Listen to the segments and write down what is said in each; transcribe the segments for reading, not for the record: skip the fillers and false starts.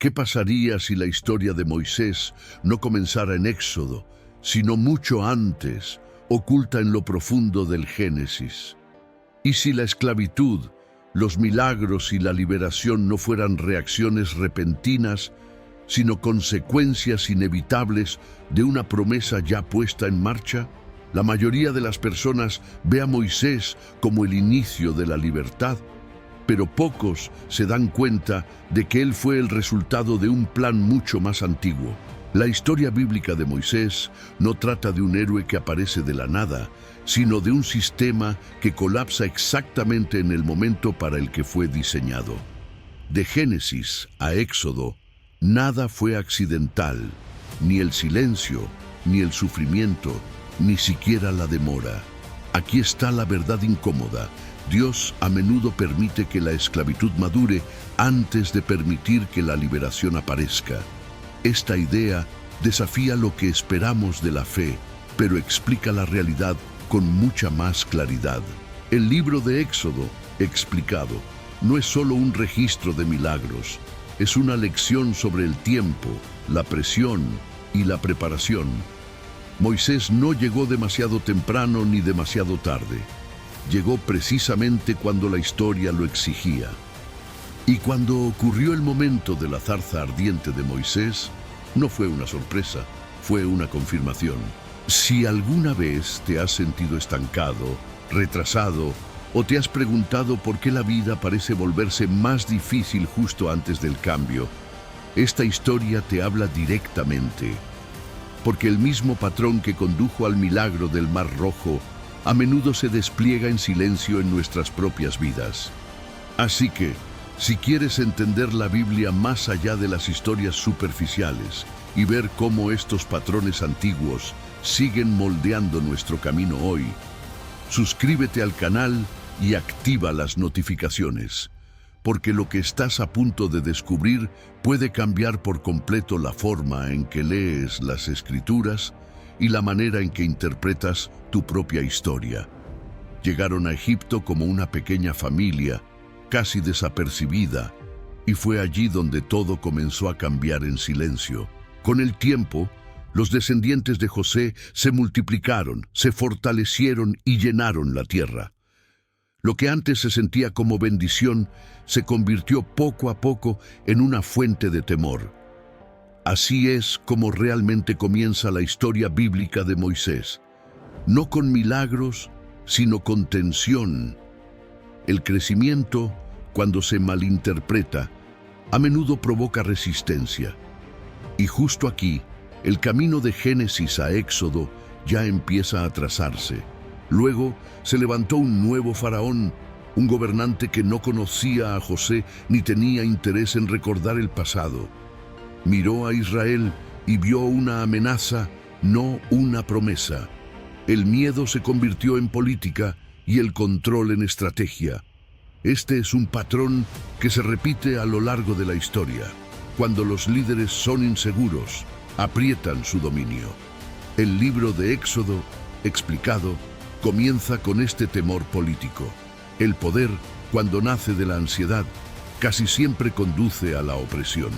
¿Qué pasaría si la historia de Moisés no comenzara en Éxodo, sino mucho antes, oculta en lo profundo del Génesis? ¿Y si la esclavitud, los milagros y la liberación no fueran reacciones repentinas, sino consecuencias inevitables de una promesa ya puesta en marcha? La mayoría de las personas ve a Moisés como el inicio de la libertad, pero pocos se dan cuenta de que él fue el resultado de un plan mucho más antiguo. La historia bíblica de Moisés no trata de un héroe que aparece de la nada, sino de un sistema que colapsa exactamente en el momento para el que fue diseñado. De Génesis a Éxodo, nada fue accidental, ni el silencio, ni el sufrimiento, ni siquiera la demora. Aquí está la verdad incómoda. Dios a menudo permite que la esclavitud madure antes de permitir que la liberación aparezca. Esta idea desafía lo que esperamos de la fe, pero explica la realidad con mucha más claridad. El libro de Éxodo, explicado, no es solo un registro de milagros, es una lección sobre el tiempo, la presión y la preparación. Moisés no llegó demasiado temprano ni demasiado tarde. Llegó precisamente cuando la historia lo exigía. Y cuando ocurrió el momento de la zarza ardiente de Moisés, no fue una sorpresa, fue una confirmación. Si alguna vez te has sentido estancado, retrasado, o te has preguntado por qué la vida parece volverse más difícil justo antes del cambio, esta historia te habla directamente. Porque el mismo patrón que condujo al milagro del Mar Rojo a menudo se despliega en silencio en nuestras propias vidas. Así que, si quieres entender la Biblia más allá de las historias superficiales y ver cómo estos patrones antiguos siguen moldeando nuestro camino hoy, suscríbete al canal y activa las notificaciones, porque lo que estás a punto de descubrir puede cambiar por completo la forma en que lees las Escrituras y la manera en que interpretas tu propia historia. Llegaron a Egipto como una pequeña familia, casi desapercibida, y fue allí donde todo comenzó a cambiar en silencio. Con el tiempo, los descendientes de José se multiplicaron, se fortalecieron y llenaron la tierra. Lo que antes se sentía como bendición se convirtió poco a poco en una fuente de temor. Así es como realmente comienza la historia bíblica de Moisés. No con milagros, sino con tensión. El crecimiento, cuando se malinterpreta, a menudo provoca resistencia. Y justo aquí, el camino de Génesis a Éxodo ya empieza a trazarse. Luego se levantó un nuevo faraón, un gobernante que no conocía a José ni tenía interés en recordar el pasado. Miró a Israel y vio una amenaza, no una promesa. El miedo se convirtió en política y el control en estrategia. Este es un patrón que se repite a lo largo de la historia. Cuando los líderes son inseguros, aprietan su dominio. El libro de Éxodo, explicado, comienza con este temor político. El poder, cuando nace de la ansiedad, casi siempre conduce a la opresión.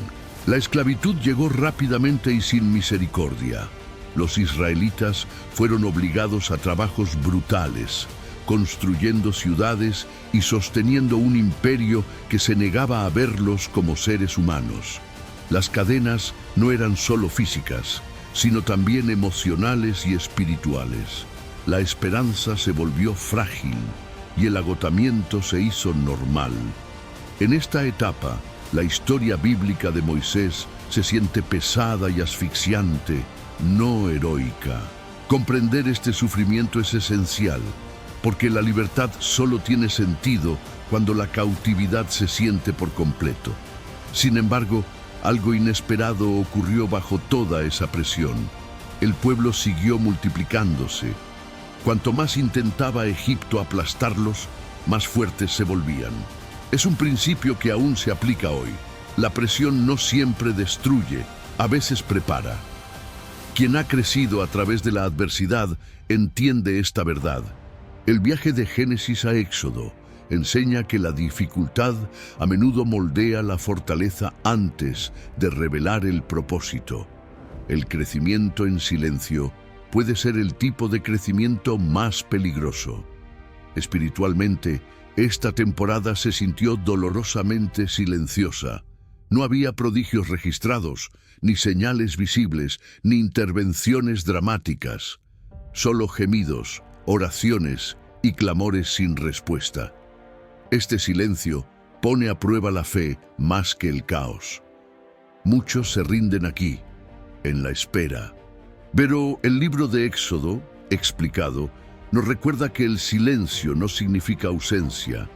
La esclavitud llegó rápidamente y sin misericordia. Los israelitas fueron obligados a trabajos brutales, construyendo ciudades y sosteniendo un imperio que se negaba a verlos como seres humanos. Las cadenas no eran solo físicas, sino también emocionales y espirituales. La esperanza se volvió frágil y el agotamiento se hizo normal. En esta etapa, la historia bíblica de Moisés se siente pesada y asfixiante, no heroica. Comprender este sufrimiento es esencial, porque la libertad solo tiene sentido cuando la cautividad se siente por completo. Sin embargo, algo inesperado ocurrió bajo toda esa presión. El pueblo siguió multiplicándose. Cuanto más intentaba Egipto aplastarlos, más fuertes se volvían. Es un principio que aún se aplica hoy. La presión no siempre destruye, a veces prepara. Quien ha crecido a través de la adversidad entiende esta verdad. El viaje de Génesis a Éxodo enseña que la dificultad a menudo moldea la fortaleza antes de revelar el propósito. El crecimiento en silencio puede ser el tipo de crecimiento más peligroso. Espiritualmente, esta temporada se sintió dolorosamente silenciosa. No había prodigios registrados, ni señales visibles, ni intervenciones dramáticas. Solo gemidos, oraciones y clamores sin respuesta. Este silencio pone a prueba la fe más que el caos. Muchos se rinden aquí, en la espera. Pero el libro de Éxodo, explicado, nos recuerda que el silencio no significa ausencia.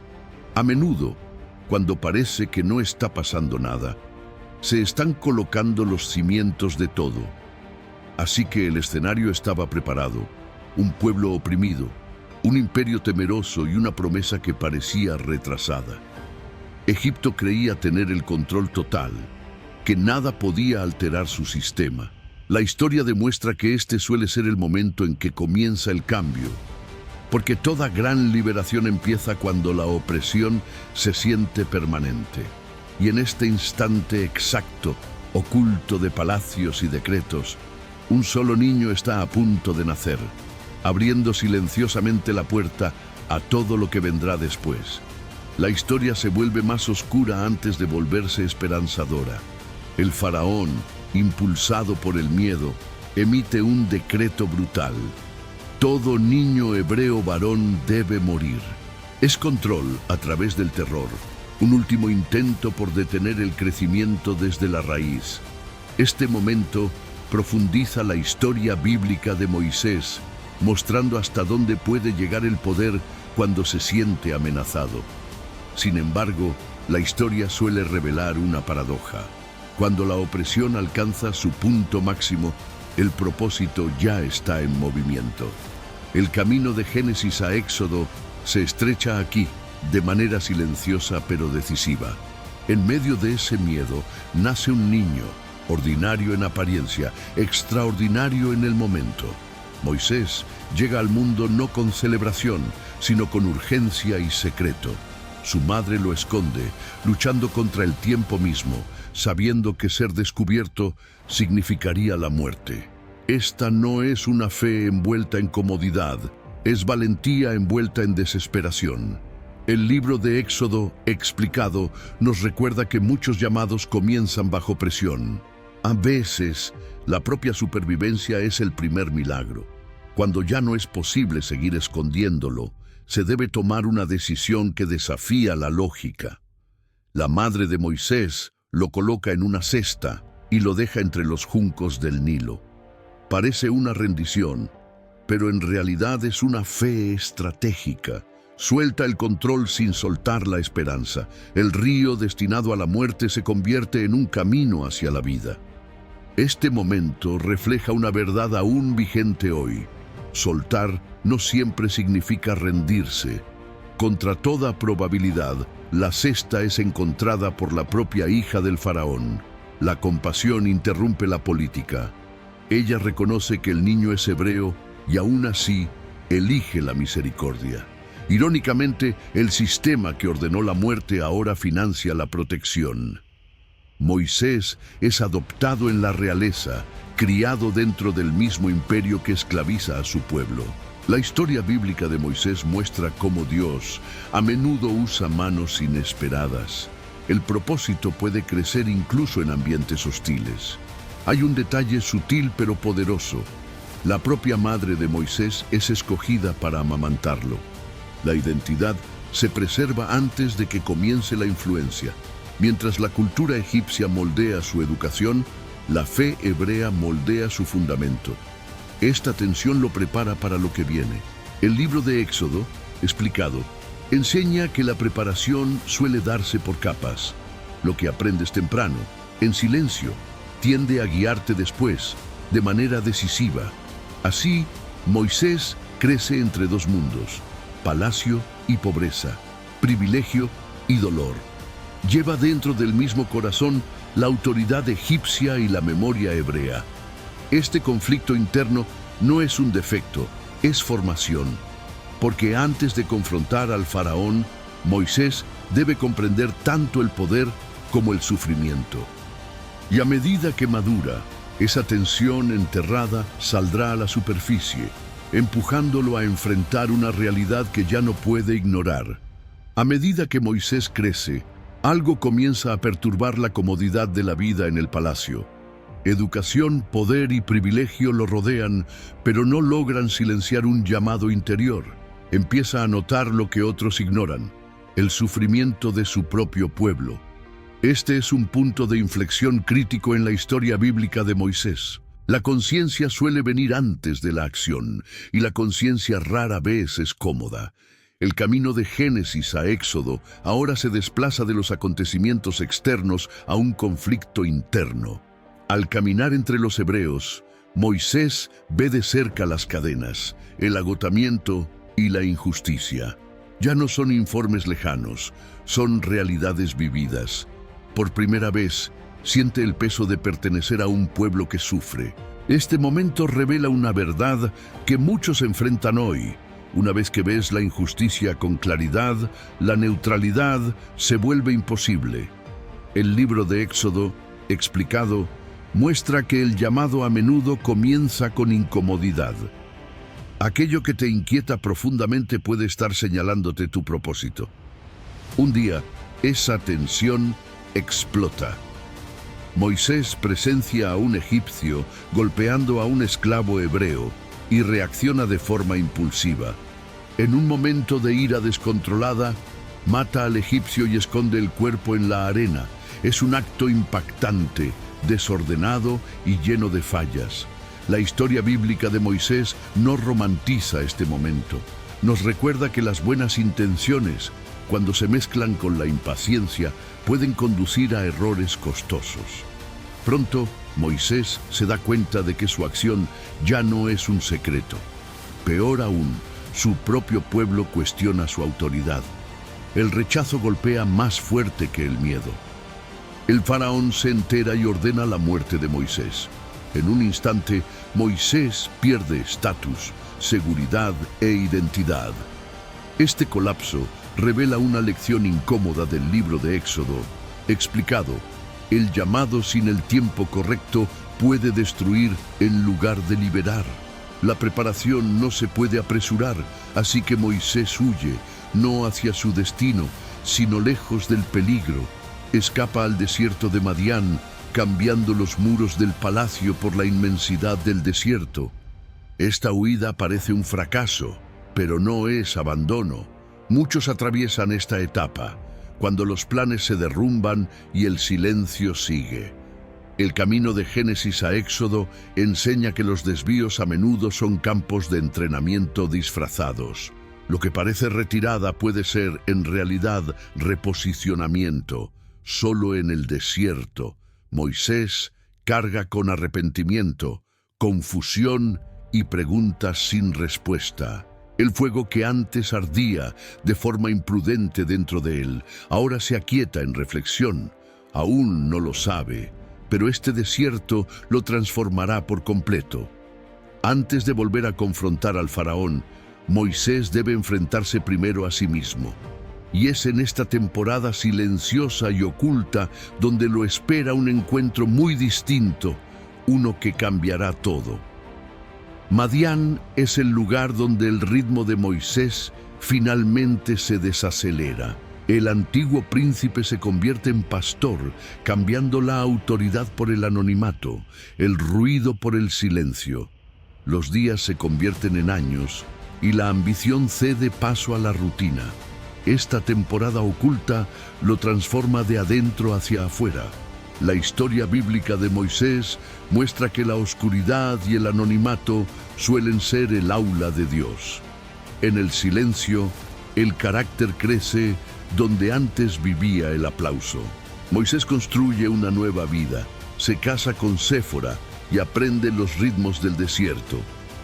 A menudo, cuando parece que no está pasando nada, se están colocando los cimientos de todo. Así que el escenario estaba preparado, un pueblo oprimido, un imperio temeroso y una promesa que parecía retrasada. Egipto creía tener el control total, que nada podía alterar su sistema. La historia demuestra que este suele ser el momento en que comienza el cambio, porque toda gran liberación empieza cuando la opresión se siente permanente. Y en este instante exacto, oculto de palacios y decretos, un solo niño está a punto de nacer, abriendo silenciosamente la puerta a todo lo que vendrá después. La historia se vuelve más oscura antes de volverse esperanzadora. El faraón, impulsado por el miedo, emite un decreto brutal. Todo niño hebreo varón debe morir. Es control a través del terror, un último intento por detener el crecimiento desde la raíz. Este momento profundiza la historia bíblica de Moisés, mostrando hasta dónde puede llegar el poder cuando se siente amenazado. Sin embargo, la historia suele revelar una paradoja. Cuando la opresión alcanza su punto máximo, el propósito ya está en movimiento. El camino de Génesis a Éxodo se estrecha aquí, de manera silenciosa pero decisiva. En medio de ese miedo nace un niño, ordinario en apariencia, extraordinario en el momento. Moisés llega al mundo no con celebración, sino con urgencia y secreto. Su madre lo esconde, luchando contra el tiempo mismo, sabiendo que ser descubierto significaría la muerte. Esta no es una fe envuelta en comodidad, es valentía envuelta en desesperación. El libro de Éxodo, explicado, nos recuerda que muchos llamados comienzan bajo presión. A veces, la propia supervivencia es el primer milagro. Cuando ya no es posible seguir escondiéndolo, se debe tomar una decisión que desafía la lógica. La madre de Moisés lo coloca en una cesta y lo deja entre los juncos del Nilo. Parece una rendición, pero en realidad es una fe estratégica. Suelta el control sin soltar la esperanza. El río destinado a la muerte se convierte en un camino hacia la vida. Este momento refleja una verdad aún vigente hoy. Soltar no siempre significa rendirse. Contra toda probabilidad, la cesta es encontrada por la propia hija del faraón. La compasión interrumpe la política. Ella reconoce que el niño es hebreo y aún así elige la misericordia. Irónicamente, el sistema que ordenó la muerte ahora financia la protección. Moisés es adoptado en la realeza, criado dentro del mismo imperio que esclaviza a su pueblo. La historia bíblica de Moisés muestra cómo Dios a menudo usa manos inesperadas. El propósito puede crecer incluso en ambientes hostiles. Hay un detalle sutil pero poderoso. La propia madre de Moisés es escogida para amamantarlo. La identidad se preserva antes de que comience la influencia. Mientras la cultura egipcia moldea su educación, la fe hebrea moldea su fundamento. Esta tensión lo prepara para lo que viene. El libro de Éxodo, explicado, enseña que la preparación suele darse por capas. Lo que aprendes temprano, en silencio, tiende a guiarte después, de manera decisiva. Así, Moisés crece entre dos mundos, palacio y pobreza, privilegio y dolor. Lleva dentro del mismo corazón la autoridad egipcia y la memoria hebrea. Este conflicto interno no es un defecto, es formación, porque antes de confrontar al faraón, Moisés debe comprender tanto el poder como el sufrimiento. Y a medida que madura, esa tensión enterrada saldrá a la superficie, empujándolo a enfrentar una realidad que ya no puede ignorar. A medida que Moisés crece, algo comienza a perturbar la comodidad de la vida en el palacio. Educación, poder y privilegio lo rodean, pero no logran silenciar un llamado interior. Empieza a notar lo que otros ignoran: el sufrimiento de su propio pueblo. Este es un punto de inflexión crítico en la historia bíblica de Moisés. La conciencia suele venir antes de la acción, y la conciencia rara vez es cómoda. El camino de Génesis a Éxodo ahora se desplaza de los acontecimientos externos a un conflicto interno. Al caminar entre los hebreos, Moisés ve de cerca las cadenas, el agotamiento y la injusticia. Ya no son informes lejanos, son realidades vividas. Por primera vez, siente el peso de pertenecer a un pueblo que sufre. Este momento revela una verdad que muchos enfrentan hoy. Una vez que ves la injusticia con claridad, la neutralidad se vuelve imposible. El libro de Éxodo, explicado, muestra que el llamado a menudo comienza con incomodidad. Aquello que te inquieta profundamente puede estar señalándote tu propósito. Un día, esa tensión explota. Moisés presencia a un egipcio golpeando a un esclavo hebreo y reacciona de forma impulsiva. En un momento de ira descontrolada, mata al egipcio y esconde el cuerpo en la arena. Es un acto impactante, desordenado y lleno de fallas. La historia bíblica de Moisés no romantiza este momento. Nos recuerda que las buenas intenciones, cuando se mezclan con la impaciencia, pueden conducir a errores costosos. Pronto, Moisés se da cuenta de que su acción ya no es un secreto. Peor aún, su propio pueblo cuestiona su autoridad. El rechazo golpea más fuerte que el miedo. El faraón se entera y ordena la muerte de Moisés. En un instante, Moisés pierde estatus, seguridad e identidad. Este colapso revela una lección incómoda del libro de Éxodo. Explicado, el llamado sin el tiempo correcto puede destruir en lugar de liberar. La preparación no se puede apresurar, así que Moisés huye, no hacia su destino, sino lejos del peligro. Escapa al desierto de Madián, cambiando los muros del palacio por la inmensidad del desierto. Esta huida parece un fracaso, pero no es abandono. Muchos atraviesan esta etapa, cuando los planes se derrumban y el silencio sigue. El camino de Génesis a Éxodo enseña que los desvíos a menudo son campos de entrenamiento disfrazados. Lo que parece retirada puede ser, en realidad, reposicionamiento. Solo en el desierto, Moisés carga con arrepentimiento, confusión y preguntas sin respuesta. El fuego que antes ardía de forma imprudente dentro de él, ahora se aquieta en reflexión. Aún no lo sabe, pero este desierto lo transformará por completo. Antes de volver a confrontar al faraón, Moisés debe enfrentarse primero a sí mismo. Y es en esta temporada silenciosa y oculta donde lo espera un encuentro muy distinto, uno que cambiará todo. Madián es el lugar donde el ritmo de Moisés finalmente se desacelera. El antiguo príncipe se convierte en pastor, cambiando la autoridad por el anonimato, el ruido por el silencio. Los días se convierten en años y la ambición cede paso a la rutina. Esta temporada oculta lo transforma de adentro hacia afuera. La historia bíblica de Moisés muestra que la oscuridad y el anonimato suelen ser el aula de Dios. En el silencio, el carácter crece donde antes vivía el aplauso. Moisés construye una nueva vida, se casa con Séfora y aprende los ritmos del desierto.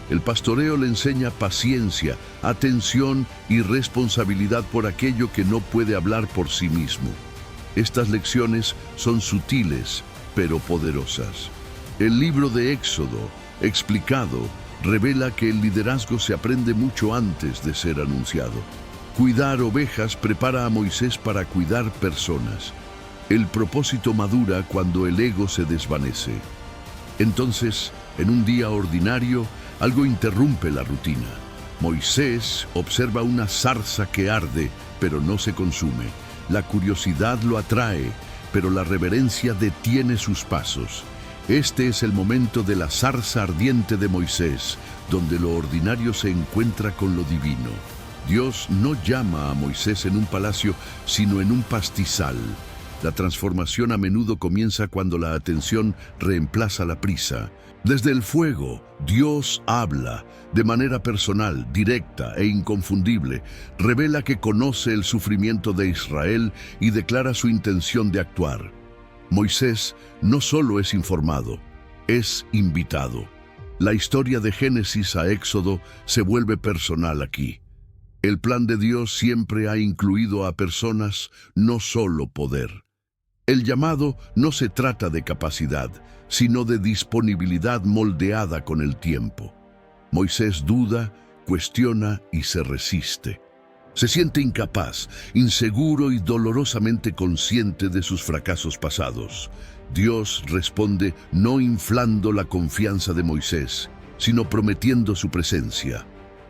El pastoreo le enseña paciencia, atención y responsabilidad por aquello que no puede hablar por sí mismo. Estas lecciones son sutiles, pero poderosas. El libro de Éxodo, explicado, revela que el liderazgo se aprende mucho antes de ser anunciado. Cuidar ovejas prepara a Moisés para cuidar personas. El propósito madura cuando el ego se desvanece. Entonces, en un día ordinario, algo interrumpe la rutina. Moisés observa una zarza que arde, pero no se consume. La curiosidad lo atrae, pero la reverencia detiene sus pasos. Este es el momento de la zarza ardiente de Moisés, donde lo ordinario se encuentra con lo divino. Dios no llama a Moisés en un palacio, sino en un pastizal. La transformación a menudo comienza cuando la atención reemplaza la prisa. Desde el fuego, Dios habla de manera personal, directa e inconfundible. Revela que conoce el sufrimiento de Israel y declara su intención de actuar. Moisés no solo es informado, es invitado. La historia de Génesis a Éxodo se vuelve personal aquí. El plan de Dios siempre ha incluido a personas, no solo poder. El llamado no se trata de capacidad, sino de disponibilidad moldeada con el tiempo. Moisés duda, cuestiona y se resiste. Se siente incapaz, inseguro y dolorosamente consciente de sus fracasos pasados. Dios responde no inflando la confianza de Moisés, sino prometiendo su presencia.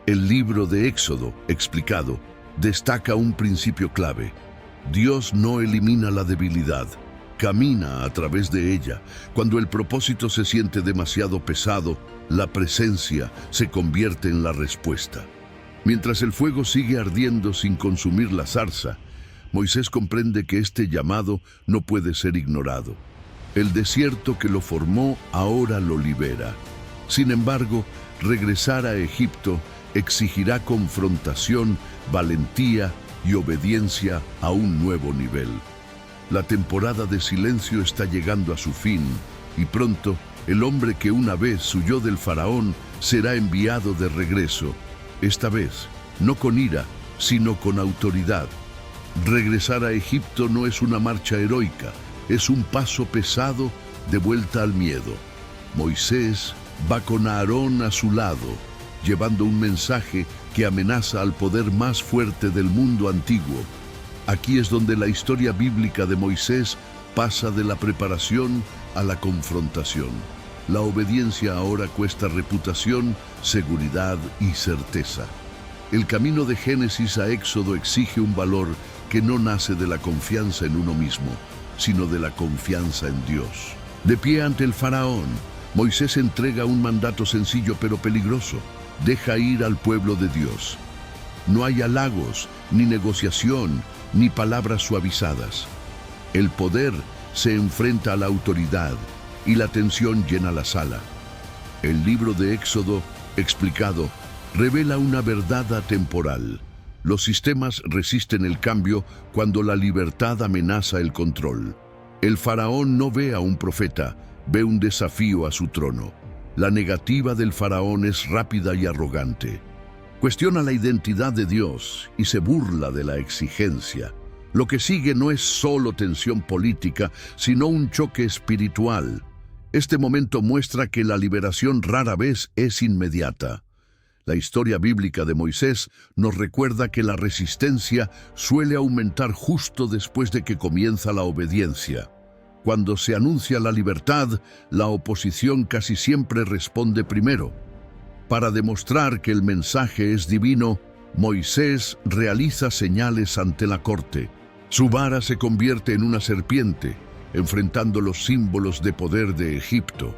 El libro de Éxodo, explicado, destaca un principio clave. Dios no elimina la debilidad, camina a través de ella. Cuando el propósito se siente demasiado pesado, la presencia se convierte en la respuesta. Mientras el fuego sigue ardiendo sin consumir la zarza, Moisés comprende que este llamado no puede ser ignorado. El desierto que lo formó ahora lo libera. Sin embargo, regresar a Egipto exigirá confrontación, valentía y obediencia a un nuevo nivel. La temporada de silencio está llegando a su fin y pronto el hombre que una vez huyó del faraón será enviado de regreso. Esta vez, no con ira, sino con autoridad. Regresar a Egipto no es una marcha heroica, es un paso pesado de vuelta al miedo. Moisés va con Aarón a su lado, llevando un mensaje que amenaza al poder más fuerte del mundo antiguo. Aquí es donde la historia bíblica de Moisés pasa de la preparación a la confrontación. La obediencia ahora cuesta reputación, seguridad y certeza. El camino de Génesis a Éxodo exige un valor que no nace de la confianza en uno mismo, sino de la confianza en Dios. De pie ante el faraón, Moisés entrega un mandato sencillo pero peligroso. Deja ir al pueblo de Dios. No hay halagos, ni negociación, ni palabras suavizadas. El poder se enfrenta a la autoridad y la tensión llena la sala. El libro de Éxodo, explicado, revela una verdad atemporal. Los sistemas resisten el cambio cuando la libertad amenaza el control. El faraón no ve a un profeta, ve un desafío a su trono. La negativa del faraón es rápida y arrogante. Cuestiona la identidad de Dios y se burla de la exigencia. Lo que sigue no es solo tensión política, sino un choque espiritual. Este momento muestra que la liberación rara vez es inmediata. La historia bíblica de Moisés nos recuerda que la resistencia suele aumentar justo después de que comienza la obediencia. Cuando se anuncia la libertad, la oposición casi siempre responde primero. Para demostrar que el mensaje es divino, Moisés realiza señales ante la corte. Su vara se convierte en una serpiente, enfrentando los símbolos de poder de Egipto.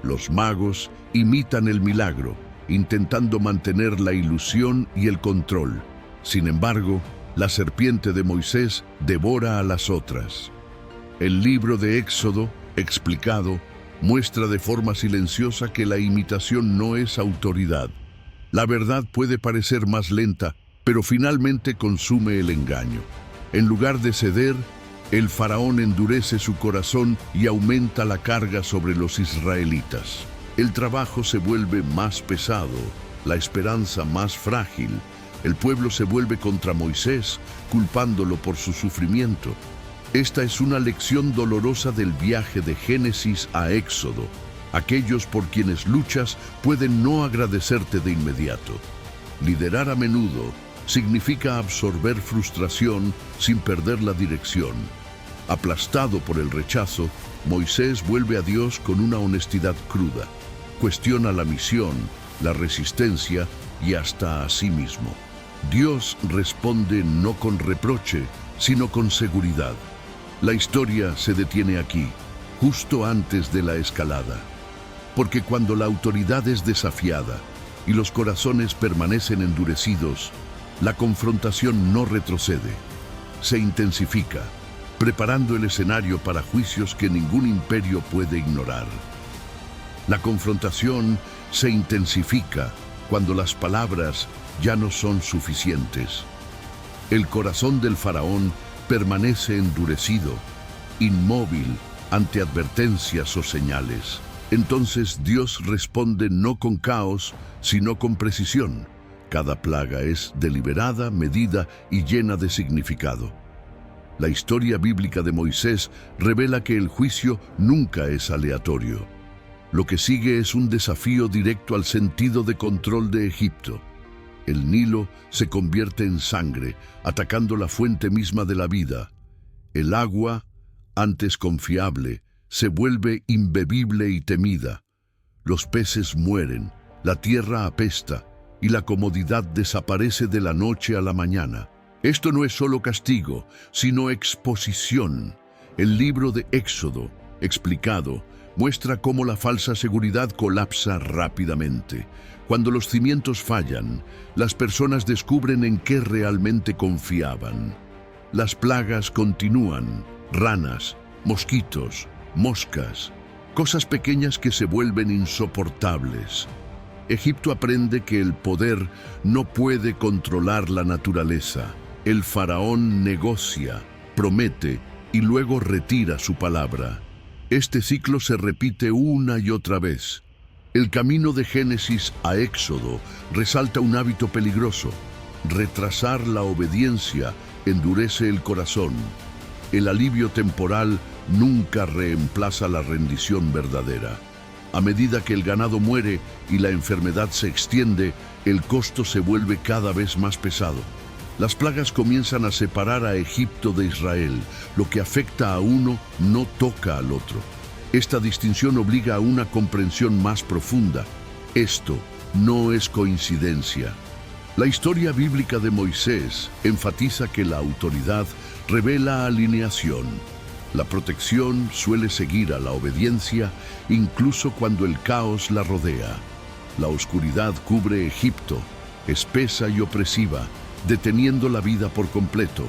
Los magos imitan el milagro, intentando mantener la ilusión y el control. Sin embargo, la serpiente de Moisés devora a las otras. El libro de Éxodo, explicado, muestra de forma silenciosa que la imitación no es autoridad. La verdad puede parecer más lenta, pero finalmente consume el engaño. En lugar de ceder, el faraón endurece su corazón y aumenta la carga sobre los israelitas. El trabajo se vuelve más pesado, la esperanza más frágil. El pueblo se vuelve contra Moisés, culpándolo por su sufrimiento. Esta es una lección dolorosa del viaje de Génesis a Éxodo. Aquellos por quienes luchas pueden no agradecerte de inmediato. Liderar a menudo significa absorber frustración sin perder la dirección. Aplastado por el rechazo, Moisés vuelve a Dios con una honestidad cruda. Cuestiona la misión, la resistencia y hasta a sí mismo. Dios responde no con reproche, sino con seguridad. La historia se detiene aquí, justo antes de la escalada. Porque cuando la autoridad es desafiada y los corazones permanecen endurecidos, la confrontación no retrocede, se intensifica, preparando el escenario para juicios que ningún imperio puede ignorar. La confrontación se intensifica cuando las palabras ya no son suficientes. El corazón del faraón permanece endurecido, inmóvil ante advertencias o señales. Entonces Dios responde no con caos, sino con precisión. Cada plaga es deliberada, medida y llena de significado. La historia bíblica de Moisés revela que el juicio nunca es aleatorio. Lo que sigue es un desafío directo al sentido de control de Egipto. El Nilo se convierte en sangre, atacando la fuente misma de la vida. El agua, antes confiable, se vuelve imbebible y temida. Los peces mueren, la tierra apesta y la comodidad desaparece de la noche a la mañana. Esto no es solo castigo, sino exposición. El libro de Éxodo, explicado, muestra cómo la falsa seguridad colapsa rápidamente. Cuando los cimientos fallan, las personas descubren en qué realmente confiaban. Las plagas continúan, ranas, mosquitos, moscas, cosas pequeñas que se vuelven insoportables. Egipto aprende que el poder no puede controlar la naturaleza. El faraón negocia, promete y luego retira su palabra. Este ciclo se repite una y otra vez. El camino de Génesis a Éxodo resalta un hábito peligroso. Retrasar la obediencia endurece el corazón. El alivio temporal nunca reemplaza la rendición verdadera. A medida que el ganado muere y la enfermedad se extiende, el costo se vuelve cada vez más pesado. Las plagas comienzan a separar a Egipto de Israel. Lo que afecta a uno no toca al otro. Esta distinción obliga a una comprensión más profunda. Esto no es coincidencia. La historia bíblica de Moisés enfatiza que la autoridad revela alineación. La protección suele seguir a la obediencia, incluso cuando el caos la rodea. La oscuridad cubre Egipto, espesa y opresiva, deteniendo la vida por completo.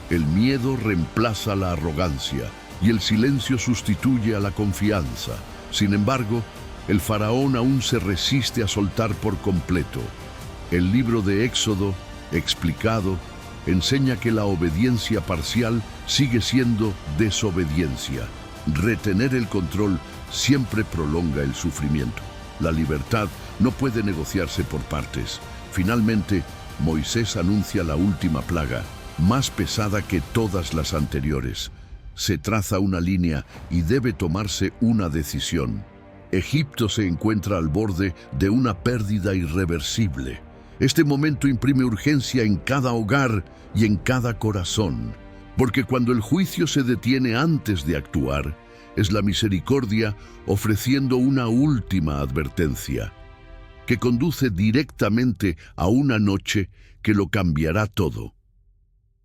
El miedo reemplaza la arrogancia y el silencio sustituye a la confianza. Sin embargo, el faraón aún se resiste a soltar por completo. El libro de Éxodo, explicado, enseña que la obediencia parcial sigue siendo desobediencia. Retener el control siempre prolonga el sufrimiento. La libertad no puede negociarse por partes. Finalmente, Moisés anuncia la última plaga, más pesada que todas las anteriores. Se traza una línea y debe tomarse una decisión. Egipto se encuentra al borde de una pérdida irreversible. Este momento imprime urgencia en cada hogar y en cada corazón, porque cuando el juicio se detiene antes de actuar, es la misericordia ofreciendo una última advertencia, que conduce directamente a una noche que lo cambiará todo.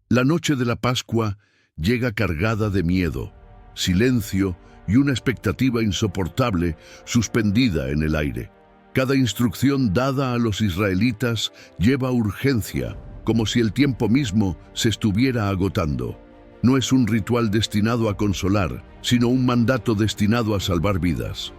La noche de la Pascua llega cargada de miedo, silencio y una expectativa insoportable suspendida en el aire. Cada instrucción dada a los israelitas lleva urgencia, como si el tiempo mismo se estuviera agotando. No es un ritual destinado a consolar, sino un mandato destinado a salvar vidas.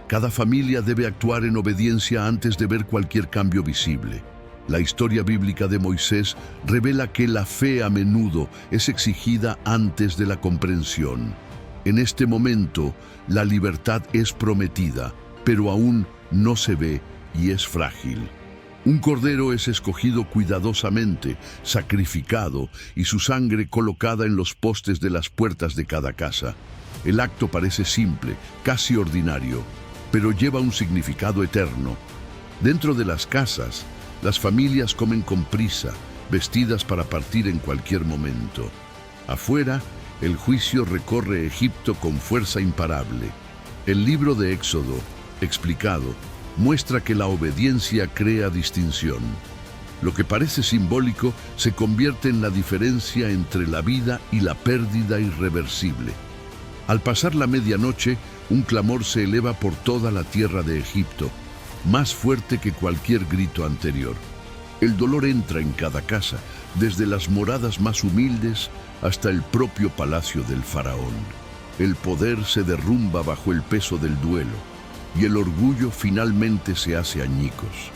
Cada familia debe actuar en obediencia antes de ver cualquier cambio visible. La historia bíblica de Moisés revela que la fe a menudo es exigida antes de la comprensión. En este momento, la libertad es prometida, pero aún no se ve y es frágil. Un cordero es escogido cuidadosamente, sacrificado y su sangre colocada en los postes de las puertas de cada casa. El acto parece simple, casi ordinario, pero lleva un significado eterno. Dentro de las casas, las familias comen con prisa, vestidas para partir en cualquier momento. Afuera, el juicio recorre Egipto con fuerza imparable. El libro de Éxodo, explicado, muestra que la obediencia crea distinción. Lo que parece simbólico se convierte en la diferencia entre la vida y la pérdida irreversible. Al pasar la medianoche, un clamor se eleva por toda la tierra de Egipto, más fuerte que cualquier grito anterior. El dolor entra en cada casa, desde las moradas más humildes hasta el propio palacio del faraón. El poder se derrumba bajo el peso del duelo, y el orgullo finalmente se hace añicos.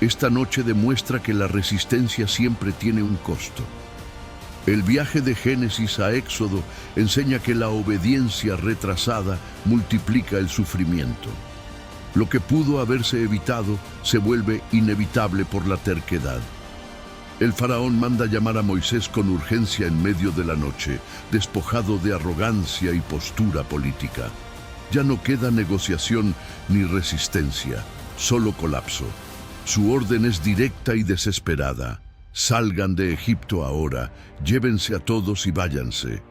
Esta noche demuestra que la resistencia siempre tiene un costo. El viaje de Génesis a Éxodo enseña que la obediencia retrasada multiplica el sufrimiento. Lo que pudo haberse evitado se vuelve inevitable por la terquedad. El faraón manda llamar a Moisés con urgencia en medio de la noche, despojado de arrogancia y postura política. Ya no queda negociación ni resistencia, solo colapso. Su orden es directa y desesperada. Salgan de Egipto ahora, llévense a todos y váyanse.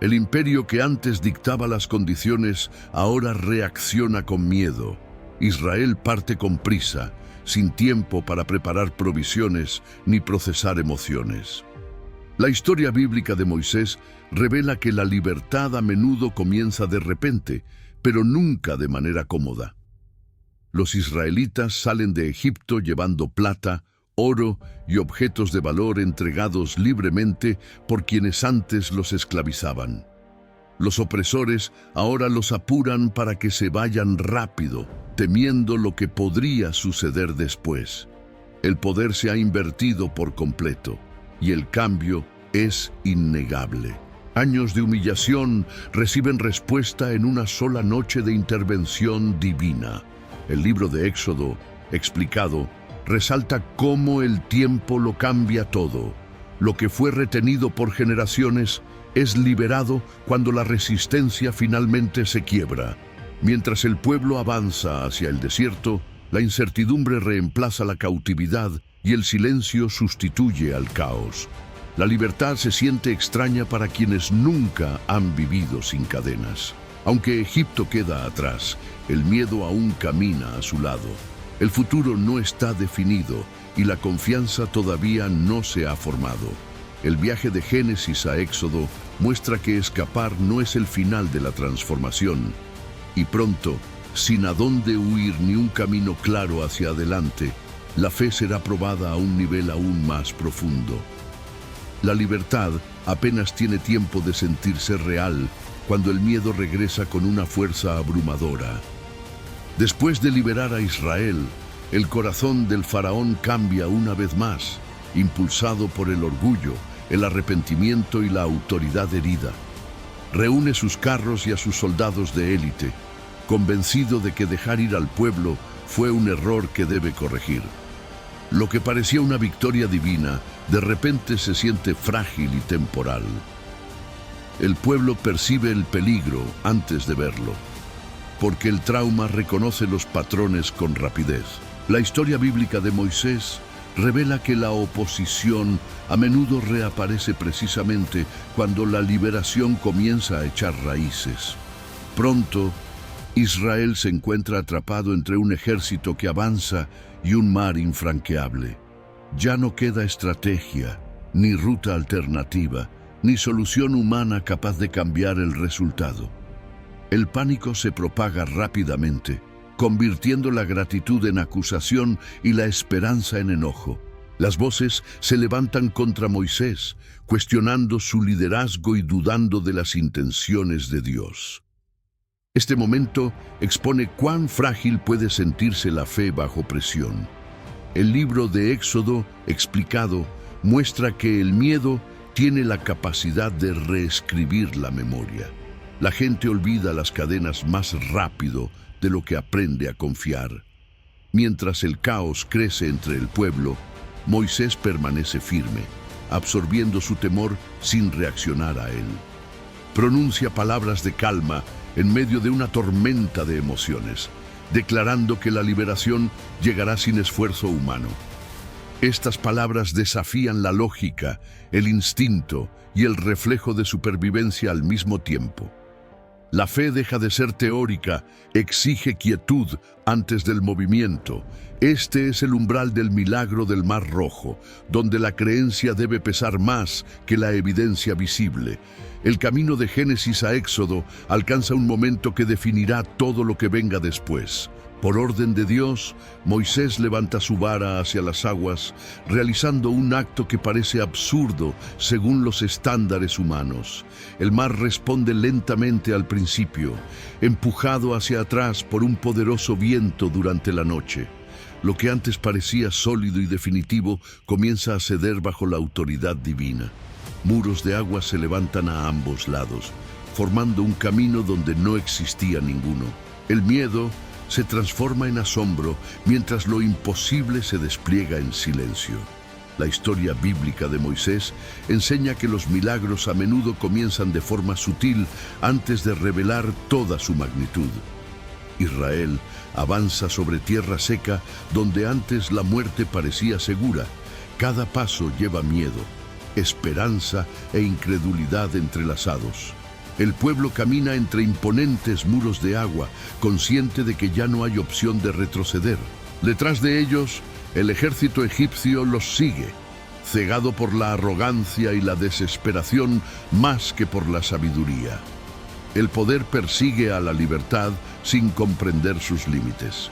El imperio que antes dictaba las condiciones ahora reacciona con miedo. Israel parte con prisa, sin tiempo para preparar provisiones ni procesar emociones. La historia bíblica de Moisés revela que la libertad a menudo comienza de repente, pero nunca de manera cómoda. Los israelitas salen de Egipto llevando plata, oro y objetos de valor entregados libremente por quienes antes los esclavizaban. Los opresores ahora los apuran para que se vayan rápido, temiendo lo que podría suceder después. El poder se ha invertido por completo y el cambio es innegable. Años de humillación reciben respuesta en una sola noche de intervención divina. El libro de Éxodo, explicado, resalta cómo el tiempo lo cambia todo. Lo que fue retenido por generaciones es liberado cuando la resistencia finalmente se quiebra. Mientras el pueblo avanza hacia el desierto, la incertidumbre reemplaza la cautividad y el silencio sustituye al caos. La libertad se siente extraña para quienes nunca han vivido sin cadenas. Aunque Egipto queda atrás, el miedo aún camina a su lado. El futuro no está definido y la confianza todavía no se ha formado. El viaje de Génesis a Éxodo muestra que escapar no es el final de la transformación. Y pronto, sin a dónde huir ni un camino claro hacia adelante, la fe será probada a un nivel aún más profundo. La libertad apenas tiene tiempo de sentirse real cuando el miedo regresa con una fuerza abrumadora. Después de liberar a Israel, el corazón del faraón cambia una vez más, impulsado por el orgullo, el arrepentimiento y la autoridad herida. Reúne sus carros y a sus soldados de élite, convencido de que dejar ir al pueblo fue un error que debe corregir. Lo que parecía una victoria divina, de repente se siente frágil y temporal. El pueblo percibe el peligro antes de verlo, porque el trauma reconoce los patrones con rapidez. La historia bíblica de Moisés revela que la oposición a menudo reaparece precisamente cuando la liberación comienza a echar raíces. Pronto, Israel se encuentra atrapado entre un ejército que avanza y un mar infranqueable. Ya no queda estrategia, ni ruta alternativa, ni solución humana capaz de cambiar el resultado. El pánico se propaga rápidamente, convirtiendo la gratitud en acusación y la esperanza en enojo. Las voces se levantan contra Moisés, cuestionando su liderazgo y dudando de las intenciones de Dios. Este momento expone cuán frágil puede sentirse la fe bajo presión. El libro de Éxodo, explicado, muestra que el miedo tiene la capacidad de reescribir la memoria. La gente olvida las cadenas más rápido de lo que aprende a confiar. Mientras el caos crece entre el pueblo, Moisés permanece firme, absorbiendo su temor sin reaccionar a él. Pronuncia palabras de calma en medio de una tormenta de emociones, declarando que la liberación llegará sin esfuerzo humano. Estas palabras desafían la lógica, el instinto y el reflejo de supervivencia al mismo tiempo. La fe deja de ser teórica, exige quietud antes del movimiento. Este es el umbral del milagro del Mar Rojo, donde la creencia debe pesar más que la evidencia visible. El camino de Génesis a Éxodo alcanza un momento que definirá todo lo que venga después. Por orden de Dios, Moisés levanta su vara hacia las aguas, realizando un acto que parece absurdo según los estándares humanos. El mar responde lentamente al principio, empujado hacia atrás por un poderoso viento durante la noche. Lo que antes parecía sólido y definitivo comienza a ceder bajo la autoridad divina. Muros de agua se levantan a ambos lados, formando un camino donde no existía ninguno. El miedo se transforma en asombro mientras lo imposible se despliega en silencio. La historia bíblica de Moisés enseña que los milagros a menudo comienzan de forma sutil antes de revelar toda su magnitud. Israel avanza sobre tierra seca donde antes la muerte parecía segura. Cada paso lleva miedo, esperanza e incredulidad entrelazados. El pueblo camina entre imponentes muros de agua, consciente de que ya no hay opción de retroceder. Detrás de ellos, el ejército egipcio los sigue, cegado por la arrogancia y la desesperación más que por la sabiduría. El poder persigue a la libertad sin comprender sus límites.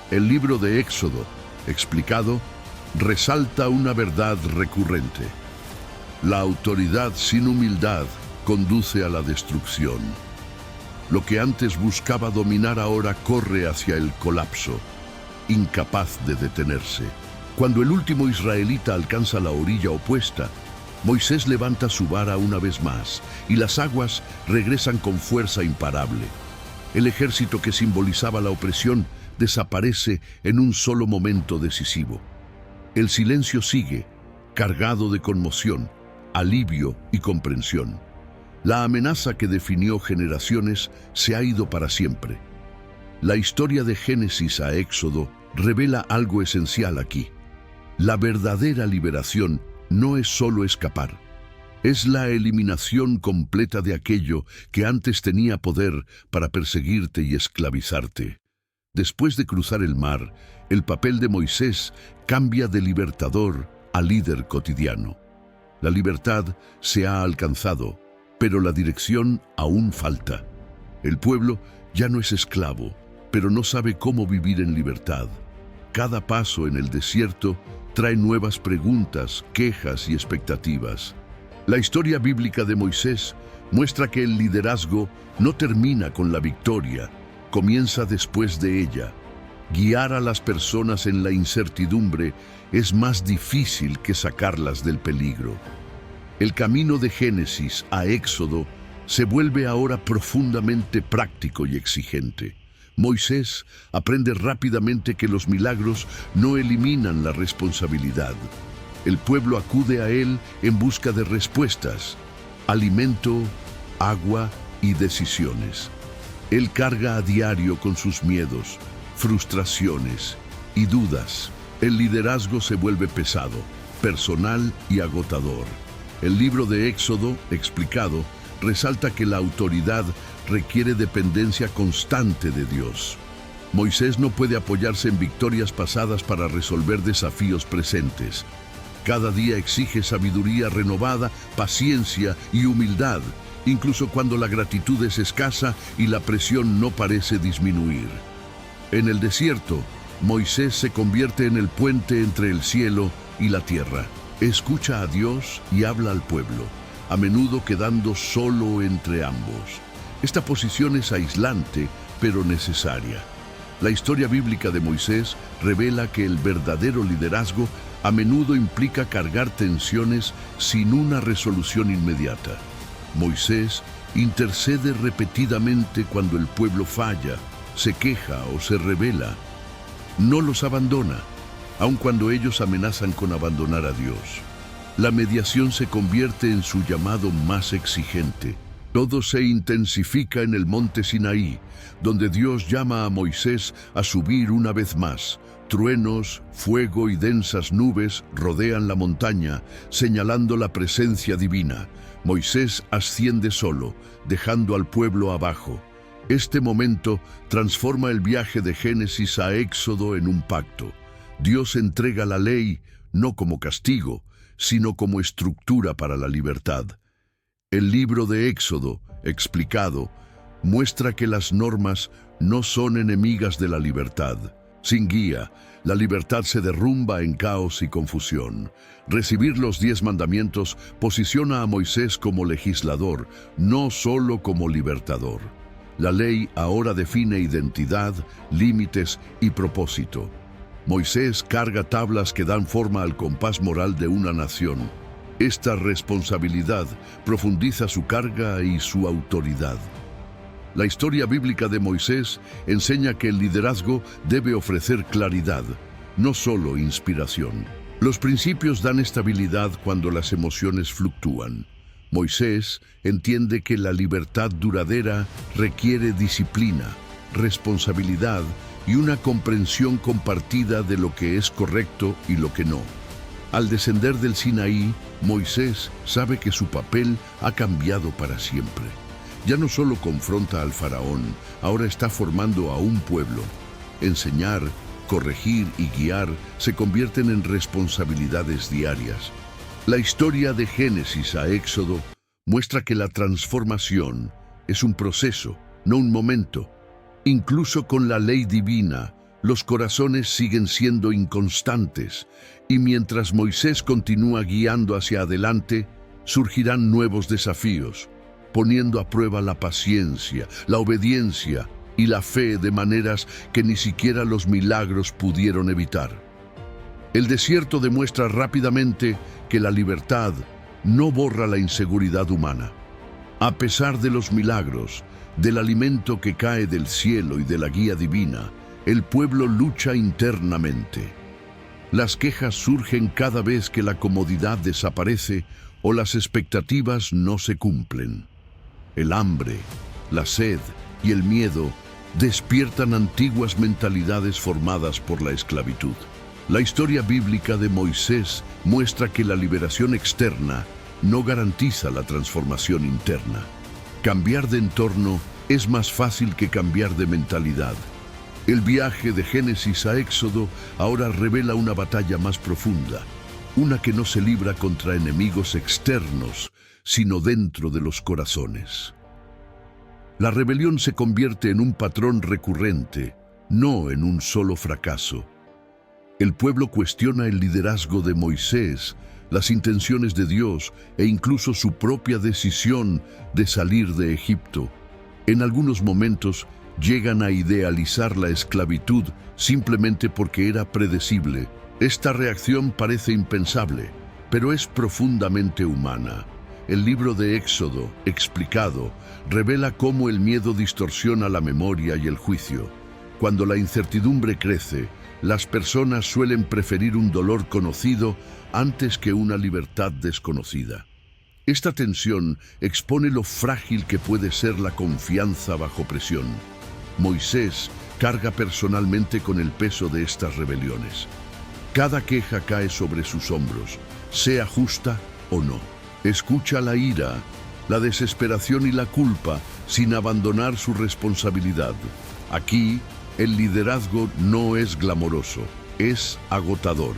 El libro de Éxodo, explicado, resalta una verdad recurrente. La autoridad sin humildad conduce a la destrucción. Lo que antes buscaba dominar ahora corre hacia el colapso, incapaz de detenerse. Cuando el último israelita alcanza la orilla opuesta, Moisés levanta su vara una vez más y las aguas regresan con fuerza imparable. El ejército que simbolizaba la opresión desaparece en un solo momento decisivo. El silencio sigue, cargado de conmoción, alivio y comprensión. La amenaza que definió generaciones se ha ido para siempre. La historia de Génesis a Éxodo revela algo esencial aquí. La verdadera liberación no es solo escapar, es la eliminación completa de aquello que antes tenía poder para perseguirte y esclavizarte. Después de cruzar el mar, el papel de Moisés cambia de libertador a líder cotidiano. La libertad se ha alcanzado, pero la dirección aún falta. El pueblo ya no es esclavo, pero no sabe cómo vivir en libertad. Cada paso en el desierto trae nuevas preguntas, quejas y expectativas. La historia bíblica de Moisés muestra que el liderazgo no termina con la victoria, comienza después de ella. Guiar a las personas en la incertidumbre es más difícil que sacarlas del peligro. El camino de Génesis a Éxodo se vuelve ahora profundamente práctico y exigente. Moisés aprende rápidamente que los milagros no eliminan la responsabilidad. El pueblo acude a él en busca de respuestas, alimento, agua y decisiones. Él carga a diario con sus miedos, frustraciones y dudas. El liderazgo se vuelve pesado, personal y agotador. El libro de Éxodo, explicado, resalta que la autoridad requiere dependencia constante de Dios. Moisés no puede apoyarse en victorias pasadas para resolver desafíos presentes. Cada día exige sabiduría renovada, paciencia y humildad, incluso cuando la gratitud es escasa y la presión no parece disminuir. En el desierto, Moisés se convierte en el puente entre el cielo y la tierra. Escucha a Dios y habla al pueblo, a menudo quedando solo entre ambos. Esta posición es aislante, pero necesaria. La historia bíblica de Moisés revela que el verdadero liderazgo a menudo implica cargar tensiones sin una resolución inmediata. Moisés intercede repetidamente cuando el pueblo falla, se queja o se rebela. No los abandona, aun cuando ellos amenazan con abandonar a Dios. La mediación se convierte en su llamado más exigente. Todo se intensifica en el monte Sinaí, donde Dios llama a Moisés a subir una vez más, Truenos, fuego y densas nubes rodean la montaña, señalando la presencia divina. Moisés asciende solo, dejando al pueblo abajo. Este momento transforma el viaje de Génesis a Éxodo en un pacto. Dios entrega la ley no como castigo, sino como estructura para la libertad. El libro de Éxodo, explicado, muestra que las normas no son enemigas de la libertad. Sin guía, la libertad se derrumba en caos y confusión. Recibir los 10 mandamientos posiciona a Moisés como legislador, no solo como libertador. La ley ahora define identidad, límites y propósito. Moisés carga tablas que dan forma al compás moral de una nación. Esta responsabilidad profundiza su carga y su autoridad. La historia bíblica de Moisés enseña que el liderazgo debe ofrecer claridad, no solo inspiración. Los principios dan estabilidad cuando las emociones fluctúan. Moisés entiende que la libertad duradera requiere disciplina, responsabilidad y una comprensión compartida de lo que es correcto y lo que no. Al descender del Sinaí, Moisés sabe que su papel ha cambiado para siempre. Ya no solo confronta al faraón, ahora está formando a un pueblo. Enseñar, corregir y guiar se convierten en responsabilidades diarias. La historia de Génesis a Éxodo muestra que la transformación es un proceso, no un momento. Incluso con la ley divina, los corazones siguen siendo inconstantes, y mientras Moisés continúa guiando hacia adelante, surgirán nuevos desafíos, poniendo a prueba la paciencia, la obediencia y la fe de maneras que ni siquiera los milagros pudieron evitar. El desierto demuestra rápidamente que la libertad no borra la inseguridad humana. A pesar de los milagros, del alimento que cae del cielo y de la guía divina, el pueblo lucha internamente. Las quejas surgen cada vez que la comodidad desaparece o las expectativas no se cumplen. El hambre, la sed y el miedo despiertan antiguas mentalidades formadas por la esclavitud. La historia bíblica de Moisés muestra que la liberación externa no garantiza la transformación interna. Cambiar de entorno es más fácil que cambiar de mentalidad. El viaje de Génesis a Éxodo ahora revela una batalla más profunda, una que no se libra contra enemigos externos, sino dentro de los corazones. La rebelión se convierte en un patrón recurrente, no en un solo fracaso. El pueblo cuestiona el liderazgo de Moisés, las intenciones de Dios e incluso su propia decisión de salir de Egipto. En algunos momentos llegan a idealizar la esclavitud simplemente porque era predecible. Esta reacción parece impensable, pero es profundamente humana. El libro de Éxodo, explicado, revela cómo el miedo distorsiona la memoria y el juicio. Cuando la incertidumbre crece, las personas suelen preferir un dolor conocido antes que una libertad desconocida. Esta tensión expone lo frágil que puede ser la confianza bajo presión. Moisés carga personalmente con el peso de estas rebeliones. Cada queja cae sobre sus hombros, sea justa o no. Escucha la ira, la desesperación y la culpa sin abandonar su responsabilidad. Aquí, el liderazgo no es glamoroso, es agotador.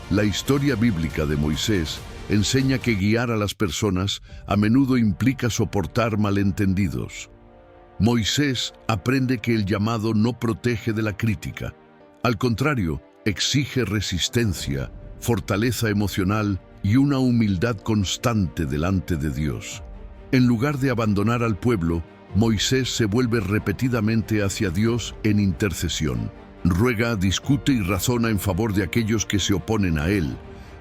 La historia bíblica de Moisés enseña que guiar a las personas a menudo implica soportar malentendidos. Moisés aprende que el llamado no protege de la crítica. Al contrario, exige resistencia, fortaleza emocional y una humildad constante delante de Dios. En lugar de abandonar al pueblo, Moisés se vuelve repetidamente hacia Dios en intercesión. Ruega, discute y razona en favor de aquellos que se oponen a él.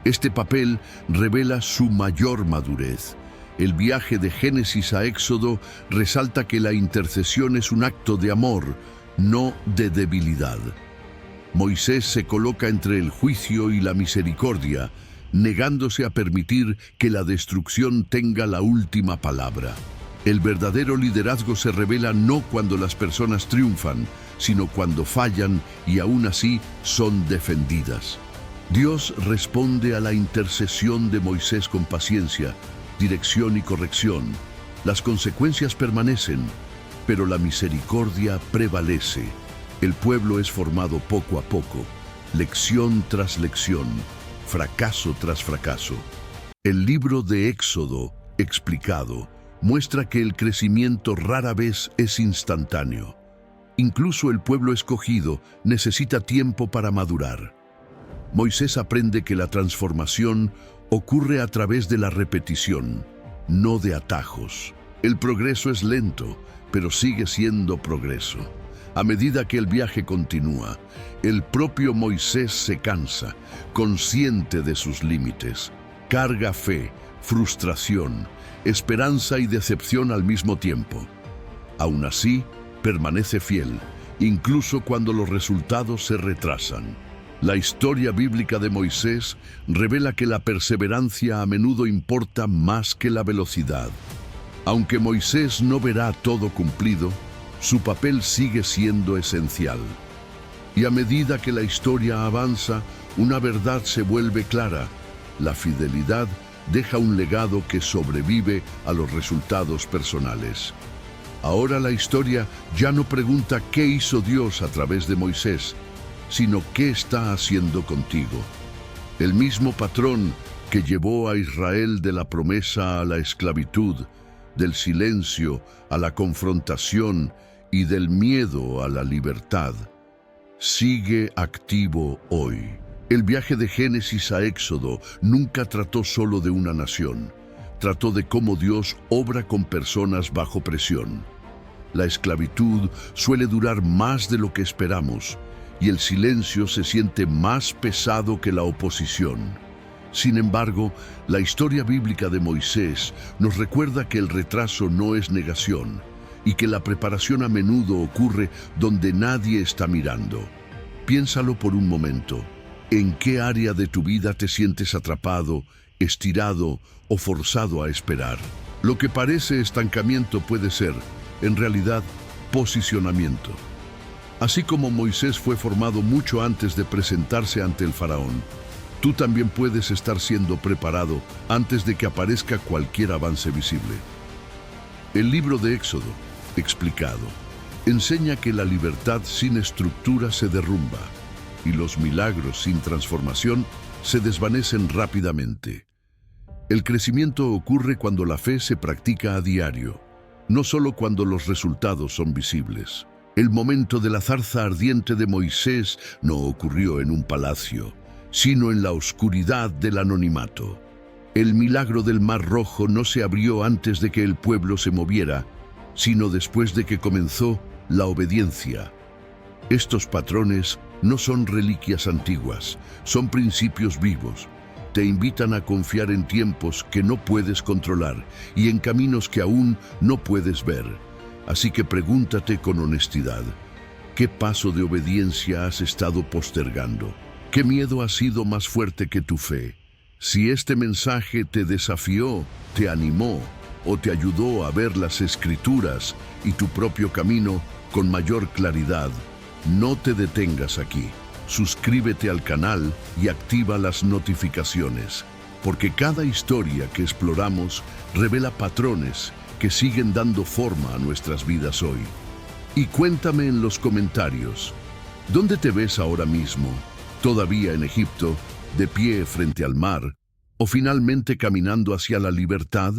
Este papel revela su mayor madurez. El viaje de Génesis a Éxodo resalta que la intercesión es un acto de amor, no de debilidad. Moisés se coloca entre el juicio y la misericordia, negándose a permitir que la destrucción tenga la última palabra. El verdadero liderazgo se revela no cuando las personas triunfan, sino cuando fallan y aún así son defendidas. Dios responde a la intercesión de Moisés con paciencia, dirección y corrección. Las consecuencias permanecen, pero la misericordia prevalece. El pueblo es formado poco a poco, lección tras lección, fracaso tras fracaso. El libro de Éxodo, explicado, muestra que el crecimiento rara vez es instantáneo. Incluso el pueblo escogido necesita tiempo para madurar. Moisés aprende que la transformación ocurre a través de la repetición, no de atajos. El progreso es lento, pero sigue siendo progreso. A medida que el viaje continúa, el propio Moisés se cansa, consciente de sus límites. Carga fe, frustración, esperanza y decepción al mismo tiempo. Aún así, permanece fiel, incluso cuando los resultados se retrasan. La historia bíblica de Moisés revela que la perseverancia a menudo importa más que la velocidad. Aunque Moisés no verá todo cumplido, su papel sigue siendo esencial. Y a medida que la historia avanza, una verdad se vuelve clara: la fidelidad deja un legado que sobrevive a los resultados personales. Ahora la historia ya no pregunta qué hizo Dios a través de Moisés, sino qué está haciendo contigo. El mismo patrón que llevó a Israel de la promesa a la esclavitud, del silencio a la confrontación y del miedo a la libertad, sigue activo hoy. El viaje de Génesis a Éxodo nunca trató solo de una nación. Trató de cómo Dios obra con personas bajo presión. La esclavitud suele durar más de lo que esperamos, y el silencio se siente más pesado que la oposición. Sin embargo, la historia bíblica de Moisés nos recuerda que el retraso no es negación, y que la preparación a menudo ocurre donde nadie está mirando. Piénsalo por un momento. ¿En qué área de tu vida te sientes atrapado, estirado o forzado a esperar? Lo que parece estancamiento puede ser, en realidad, posicionamiento. Así como Moisés fue formado mucho antes de presentarse ante el faraón, tú también puedes estar siendo preparado antes de que aparezca cualquier avance visible. El libro de Éxodo, explicado, enseña que la libertad sin estructura se derrumba y los milagros sin transformación se desvanecen rápidamente. El crecimiento ocurre cuando la fe se practica a diario, no solo cuando los resultados son visibles. El momento de la zarza ardiente de Moisés no ocurrió en un palacio, sino en la oscuridad del anonimato. El milagro del Mar Rojo no se abrió antes de que el pueblo se moviera, sino después de que comenzó la obediencia. Estos patrones no son reliquias antiguas, son principios vivos. Te invitan a confiar en tiempos que no puedes controlar y en caminos que aún no puedes ver. Así que pregúntate con honestidad, ¿qué paso de obediencia has estado postergando? ¿Qué miedo ha sido más fuerte que tu fe? Si este mensaje te desafió, te animó o te ayudó a ver las Escrituras y tu propio camino con mayor claridad, no te detengas aquí. Suscríbete al canal y activa las notificaciones, porque cada historia que exploramos revela patrones que siguen dando forma a nuestras vidas hoy. Y cuéntame en los comentarios, ¿dónde te ves ahora mismo? ¿Todavía en Egipto, de pie frente al mar, o finalmente caminando hacia la libertad?